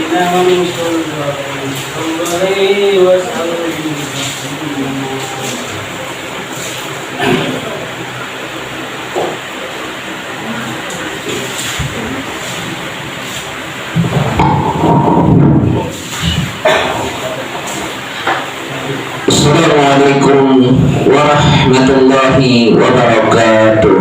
من صلى عليه وسلم. Assalamualaikum warahmatullahi wabarakatuh.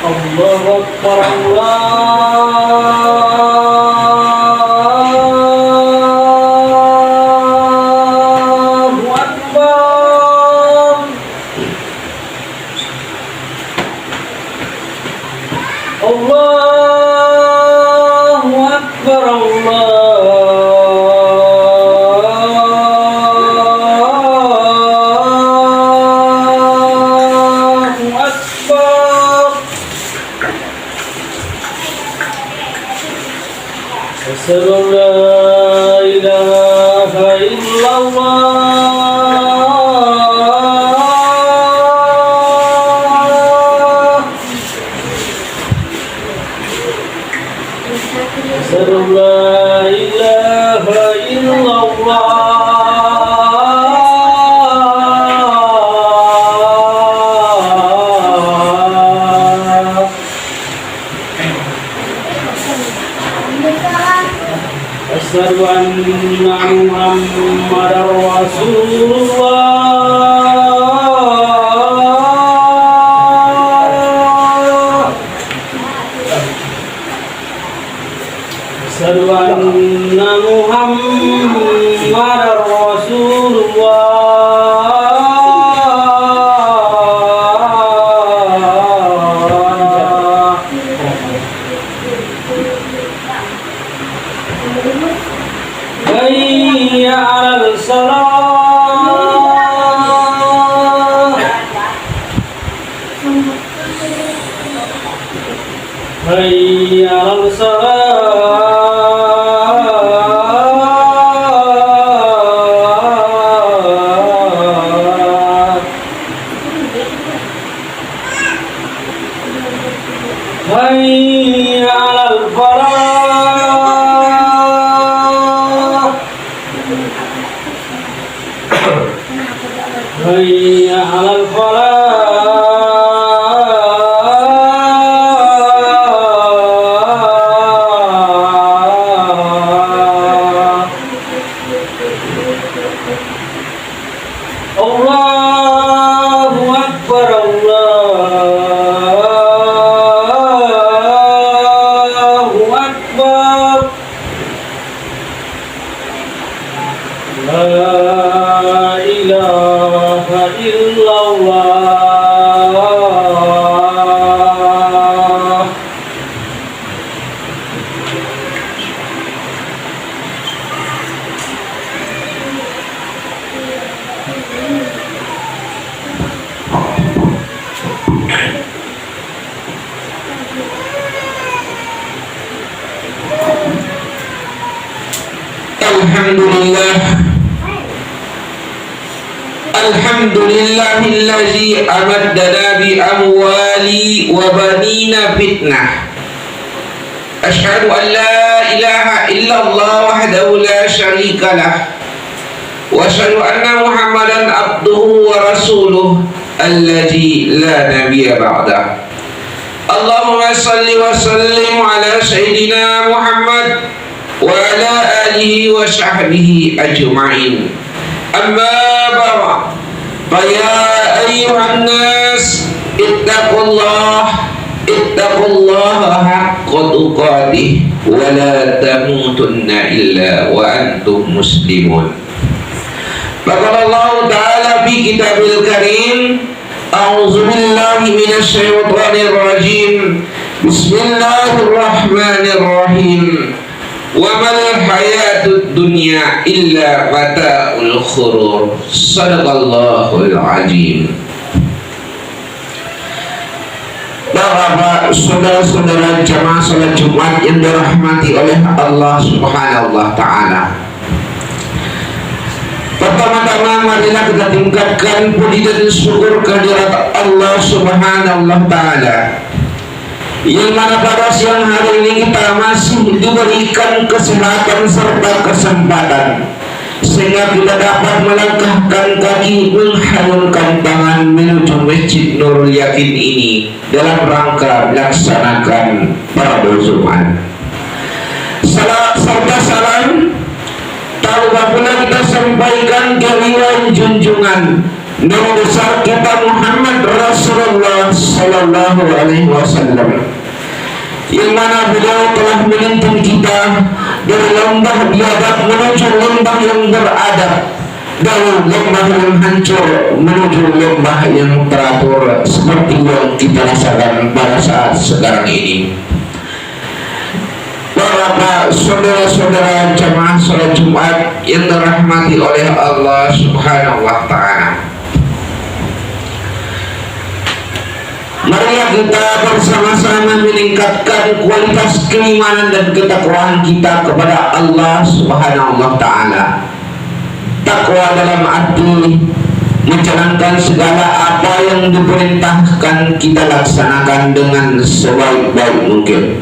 Allahu Akbar, Allahu Akbar. Allahu Akbar, Allahu Akbar. Asyhadu an la ilaha illallah. Asyhadu an la ilaha illallah. Asyhadu anna Muhammadar Rasulullah. Asyhadu anna Muhammadar Rasulullah. Hayya 'alal salah. Hayya 'alal salah. Hayya 'alal falah. Hayya 'alal falah. Allahu Akbar, Allahu Akbar. La ilaha illallah. Alhamdulillahillazi amaddana bi amwali wa banina fitnah. Asyhadu an la ilaha illallah wahdahu la syarika lah. Wa asyhadu anna Muhammadan abduhu wa rasuluh allazi la nabiyya ba'dah. Allahumma salli wa sallim ala sayyidina Muhammad wa ala alihi wa sahbihi ajma'in. Amma ba'd. Faya ayyuhan nas ittaqullaha haqqa tuqatih wa la tamutunna illa wa antum muslimun. Faqala Allah ta'ala fi kitabil karim, a'udzu billahi minasy syaithanir rajim. Bismillahirrahmanirrahim. Wa mal hayatud dunya illa mata'ul ghurur. Shadaqallahul azim. Bapak, saudara-saudara jamaah salat Jumat yang dirahmati oleh Allah Subhanahu wa taala. Pertama-tama marilah kita tingkatkan puji dan syukur kehadirat Allah Subhanahu wa taala. Yang mana pada siang hari ini kita masih diberikan kesehatan serta kesempatan sehingga kita dapat melangkahkan kaki menghalungkan tangan menuju Masjid Nurul Yakin ini dalam rangka melaksanakan parade Jumat. Serta salam tak lupa pula kita sampaikan kehadiran junjungan Nabi besar kita Muhammad Rasulullah Sallallahu Alaihi Wasallam, yang mana beliau telah menuntun kita dari lembah biadab menuju lembah yang beradab, dari lembah yang hancur menuju lembah yang teratur seperti yang kita rasakan pada saat sekarang ini. Bapak, saudara-saudara jamaah salat Jumat yang dirahmati oleh Allah Subhanahu wa taala. Marilah kita bersama-sama meningkatkan kualitas keimanan dan ketakwaan kita kepada Allah Subhanahu wa taala. Takwa dalam arti menjalankan segala apa yang diperintahkan kita laksanakan dengan sebaik-baik mungkin.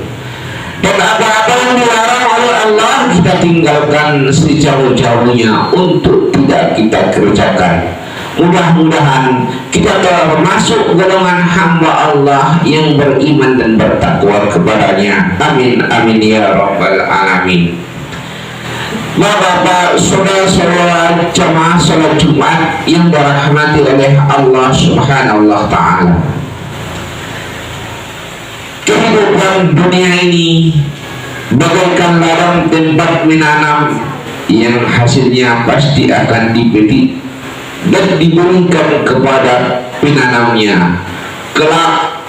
Dan apa-apa yang dilarang oleh Allah kita tinggalkan sejauh-jauhnya untuk tidak kita kerjakan. Mudah-mudahan kita termasuk golongan hamba Allah yang beriman dan bertakwa kepadanya. Amin amin ya rabbal alamin. Bapak, saudara-saudara jamaah salat Jumat yang dirahmati oleh Allah Subhanahu wa taala. Kehidupan dunia ini bagaikan ladang tempat menanam yang hasilnya pasti akan dipetik dan diberikan kepada penanamnya kelak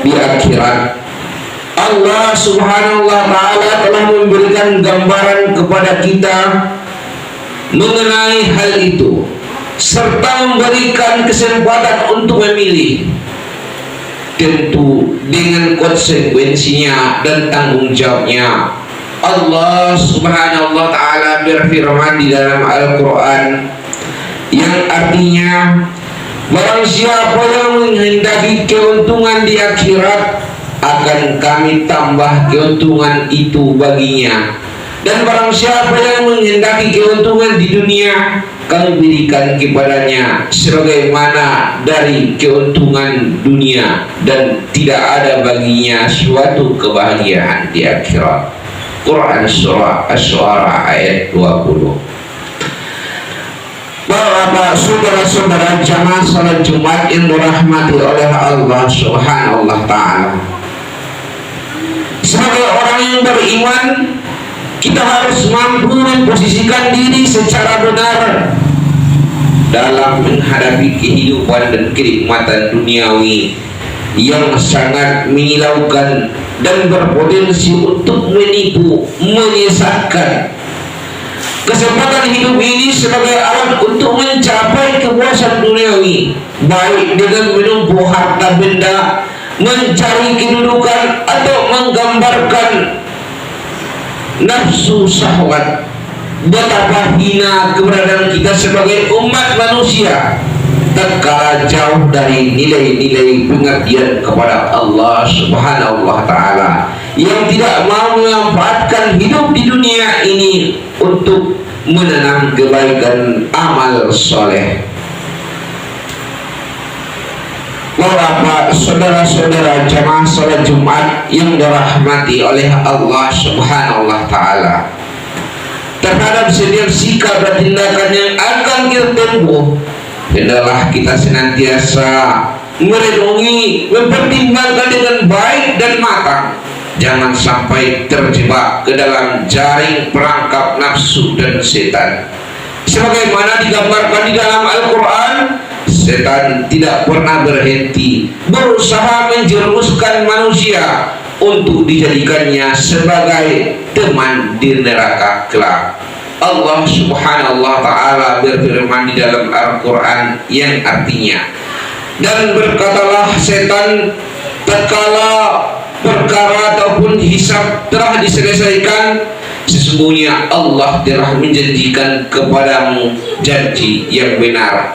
di akhirat. Allah Subhanahu wa taala telah memberikan gambaran kepada kita mengenai hal itu serta memberikan kesempatan untuk memilih, tentu dengan konsekuensinya dan tanggung jawabnya. Allah Subhanahu wa taala berfirman di dalam Al-Qur'an yang artinya, barang siapa yang menghendaki keuntungan di akhirat akan kami tambah keuntungan itu baginya, dan barang siapa yang menghendaki keuntungan di dunia kami berikan kepadanya sebagaimana dari keuntungan dunia, dan tidak ada baginya suatu kebahagiaan di akhirat. Quran Surah Asy-Syu'ara ayat 20. Bapak, saudara-saudara jamaah salat Jumat yang dirahmati oleh Allah Subhanahu wa taala. Sebagai orang yang beriman, kita harus mampu memposisikan diri secara benar dalam menghadapi kehidupan dan kenikmatan duniawi yang sangat menyilaukan dan berpotensi untuk menipu, menyesatkan. Kesempatan hidup ini sebagai alat untuk mencapai kepuasan duniawi, baik dengan menumpuk harta benda, mencari kedudukan, atau menggambarkan nafsu syahwat. Betapa hina keberadaan kita sebagai umat manusia tatkala jauh dari nilai-nilai pengertian kepada Allah Subhanahu wa taala, yang tidak mau memanfaatkan hidup di dunia ini untuk menanam kebaikan amal soleh. Bapak, saudara-saudara jamaah salat Jumat yang dirahmati oleh Allah Subhanahu wa taala, terhadap setiap sikap dan tindakan yang akan kita tempuh, hendaklah kita senantiasa merenungi, mempertimbangkan dengan baik dan matang. Jangan sampai terjebak ke dalam jaring perangkap nafsu dan setan. Sebagaimana digambarkan di dalam Al-Quran, setan tidak pernah berhenti berusaha menjerumuskan manusia untuk dijadikannya sebagai teman di neraka kelak. Allah Subhanahu wa taala berfirman di dalam Al-Quran yang artinya, dan berkatalah setan tatkala perkara ataupun hisab telah diselesaikan, sesungguhnya Allah telah menjanjikan kepadamu janji yang benar,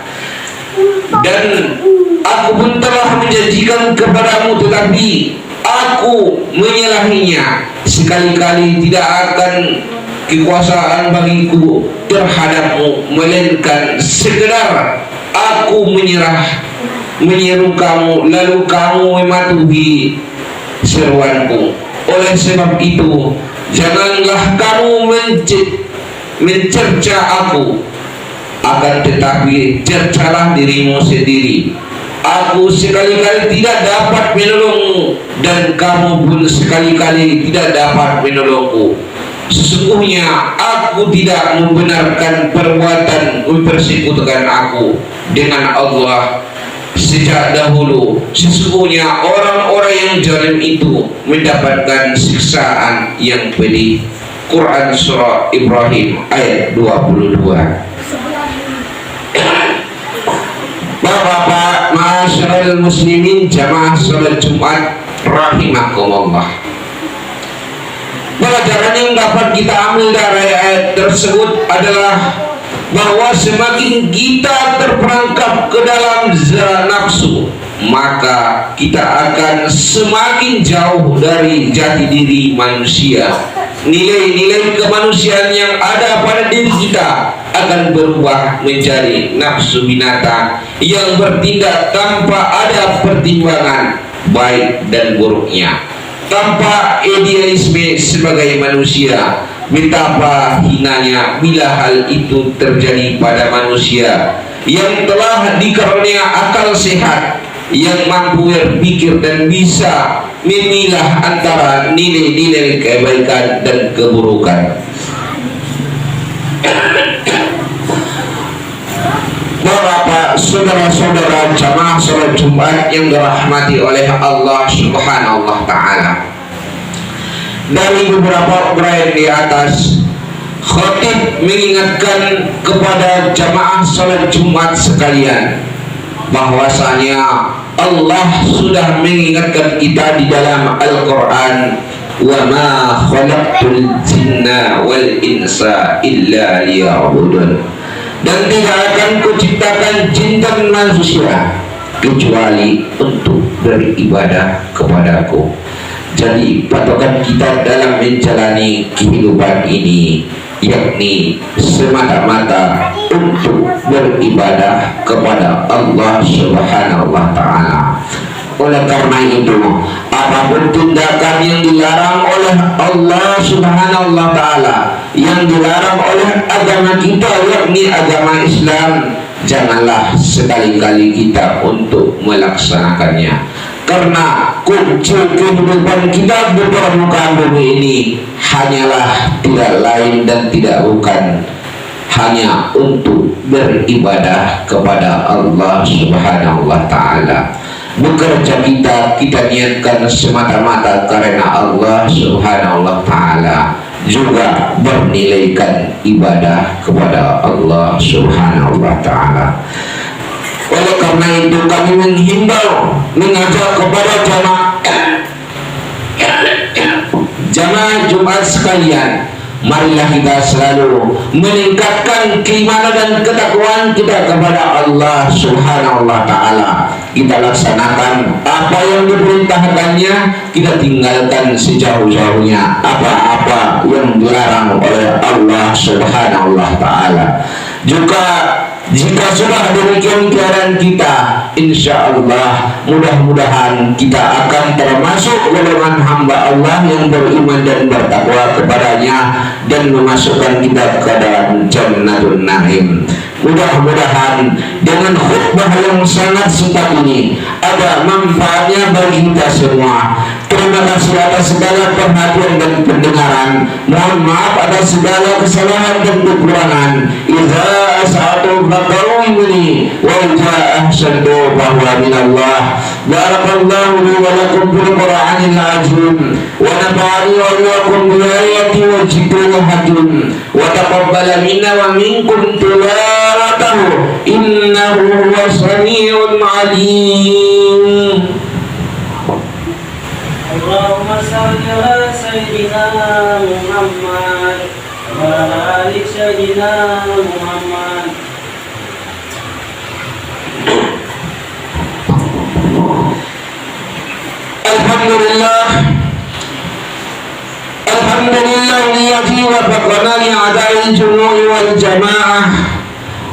dan aku pun telah menjanjikan kepadamu, tetapi aku menyalahinya. Sekali-kali tidak akan kekuasaan bagiku terhadapmu, melainkan sekedar aku menyeru kamu, lalu kamu mematuhi seruanku. Oleh sebab itu, janganlah kamu mencerca aku, akan tetapi cercalah dirimu sendiri. Aku sekali-kali tidak dapat menolongmu, dan kamu pun sekali-kali tidak dapat menolongku. Sesungguhnya aku tidak membenarkan perbuatan mempersekutukan aku dengan Allah sejak dahulu. Sesungguhnya orang-orang yang zalim itu mendapatkan siksaan yang pedih. Quran Surah Ibrahim ayat 22. Bapak-bapak, masyarakat muslimin, jamaah salat Jumat rahimakumullah. Pelajaran yang dapat kita ambil dari ayat tersebut adalah bahwa semakin kita terperangkap ke dalam nafsu, maka kita akan semakin jauh dari jati diri manusia. Nilai-nilai kemanusiaan yang ada pada diri kita akan berubah menjadi nafsu binatang yang bertindak tanpa ada pertimbangan baik dan buruknya, tanpa idealisme sebagai manusia. Betapa hinanya bila hal itu terjadi pada manusia yang telah dikarunia akal sehat, yang mampu berpikir dan bisa memilah antara nilai-nilai kebaikan dan keburukan. Bapak, saudara-saudara jamaah salat Jumat yang dirahmati oleh Allah Subhanahu wa taala. Dari beberapa uraian di atas, khatib mengingatkan kepada jamaah salat Jumat sekalian bahwasanya Allah sudah mengingatkan kita di dalam Al-Quran, wa ma khalaqtul jinna wal insa illa liya'budun, dan tidak akan kuciptakan jin dan manusia kecuali untuk beribadah kepadaku. Jadi patokan kita dalam menjalani kehidupan ini yakni semata-mata untuk beribadah kepada Allah Subhanahu wa taala. Oleh karena itu, apapun tindakan yang dilarang oleh Allah Subhanahu wa taala, yang dilarang oleh agama kita yakni agama Islam, janganlah sekali-kali kita untuk melaksanakannya. Karena kunci kehidupan kita di permukaan bumi ini hanyalah tidak lain dan tidak bukan hanya untuk beribadah kepada Allah Subhanahu wa taala. Bekerja kita niatkan semata-mata karena Allah Subhanahu wa taala, juga bernilaikan ibadah kepada Allah Subhanahu wa taala. Oleh karena itu kami menghimbau, mengajak kepada jamaah Jumat sekalian, marilah kita selalu meningkatkan keimanan dan ketakwaan kita kepada Allah Subhanahu wa taala. Kita laksanakan apa yang diperintahkannya, kita tinggalkan sejauh-jauhnya apa-apa yang dilarang oleh Allah Subhanahu wa taala. Juga jika sudah demikian keadaan kita, insya Allah mudah-mudahan kita akan termasuk golongan hamba Allah yang beriman dan bertakwa kepadanya, dan memasukkan kita ke dalam Jannatun Na'im. Mudah-mudahan dengan khutbah yang sangat singkat ini ada manfaatnya bagi kita semua. Terima kasih atas segala perhatian dan pendengaran. Mohon maaf atas segala kesalahan dan kekurangan. Idza as'atu faqawmuni wa idza ahsantu fahuwa minallah. Barakallahu li wa lakum bil Qur'anil azim wa nafa'ani wa iyyakum bil ayati wa dzikril hakim wa taqabbala minna wa minkum tilawatahu innahu huwas samiul alim. salli ala Sayyidina Muhammad wa ala ali Sayyidina Muhammad. Alhamdulillah, alhamdulillah alladzi wafaqana li ada'i al-jumu'i wal jama'ah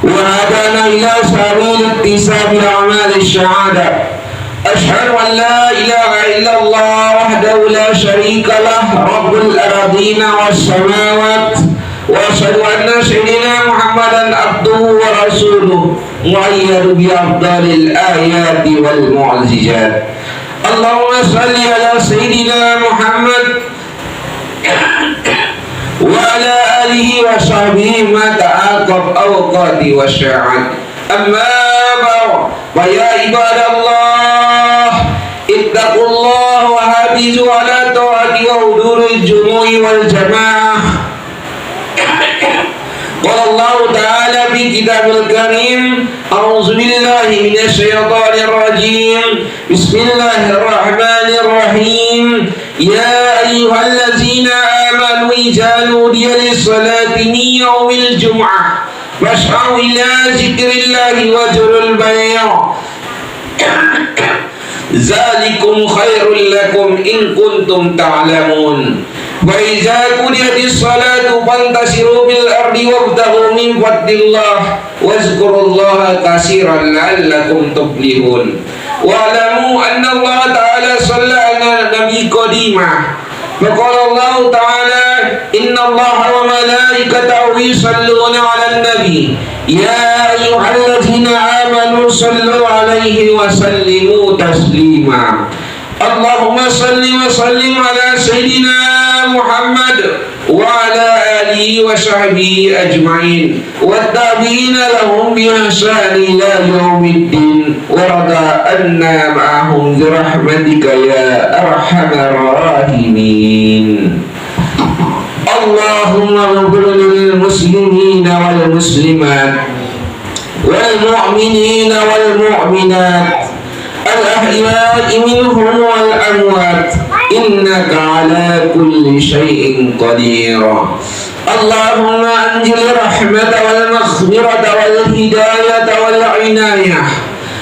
wa hadana ila sabil ittisabi a'mal asy-syahadah. Ashhadu an la ilaha illallah wahdahu la syarika lah rabbul ardina was samawat wa ashhadu anna sayyidina Muhammadan abduhu wa rasuluh muayyadu bi afdalil ayati wal mu'jizat. Allahumma salli ala sayyidina Muhammad wa ala alihi wa sahbihi ma ta'aqab awqati wa sya'at. Amma ba'd, fa ya ibadallah ittaqullah wa hafizu ala ta'ati wa huduril jumu'i wal jamaah. Qala Allah Ta'ala fi kitabil karim, a'udzu billahi minasyaitonir rajim. Bismillahirrahmanirrahim. Ya ayyuhallazina amanu idza nudiya lis-salati min yaumil jum'ah fas'au ila dzikrillahi wa dzurul bai'. Zalikum khairul lakum in kuntum ta'lamun. Wa idza qudiyatis salatu fantasiru bil ardi wabtaghu min fadlillah wazkurullaha katsiran la'allakum tuflihun. Wa alamu anna Allah ta'ala shalla ala nabi qadimah. Faqala Allah ta'ala inna Allah wa malaikatahu yusalluna 'alan nabi ya ayyuhallazina amanu sallu 'alaihi wa sallimu taslima. Allahumma salli wa sallim ala sayyidina Muhammad wa ala alihi wa sahbihi ajma'in wa tabi'ina lahum bi ihsan ila yaumiddin wa rada anna ma'ahum bi rahmatika ya arhamar rahimin. Allahumma ighfir lil muslimina wal muslimat wal mu'minina wal mu'minat al-ahya'i minhum wal amwat innaka ala kulli syai'in qadir. Allahumma anzil rahmata wal maghfirata wal hidayata wal inayah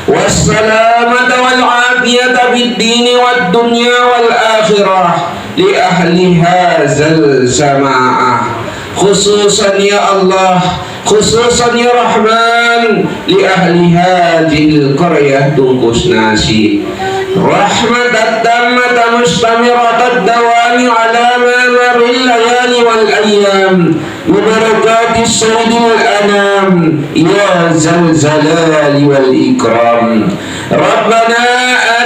was salamata wal afiyata fid din wad dunya wal akhirah li ahli hadzal zama'ah, khususan ya Allah, khususan ya Rahman, li ahli hadhil qaryah Tungkus Nasi, rahmatan tammatan mustamiratan dawami ala mamaril layali wal ayyam wa barakatis sayyidil anam ya zal zalali wal ikram. Rabbana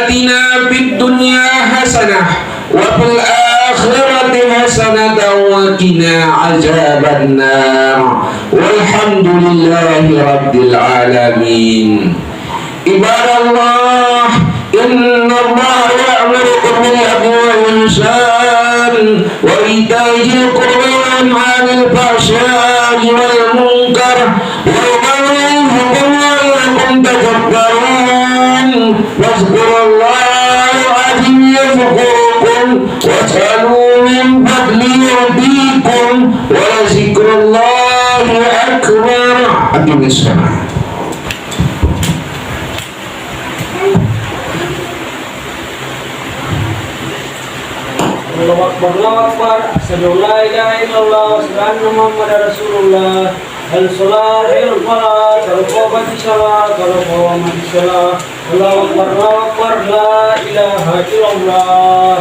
atina fid dunya hasanah wa fil akhirati hasanatan wa qina azaban nar. Walhamdulillahi rabbil alamin. Ibadallah, inna Allah ya'murukum bil 'adli wal ihsan wa ita'i dzil qurbi wa yanha 'anil fahsya'i wal munkar wa ya'idhukum la'allakum tadhakkarun. Wazkurullaha 'azim yadhkurkum was'alu min fadlihi yu'tikum wa lazikrullahi akbar. Aqimis shalah. Allahu Akbar, Allahu Akbar. Asyhadu an la ilaha illallah wa asyhadu anna Muhammadar Rasulullah. Al-salat al-falah, al-qawmati salat, al-qawmati salat. Allahu Akbar, Allahu Akbar. La ilaha illallah.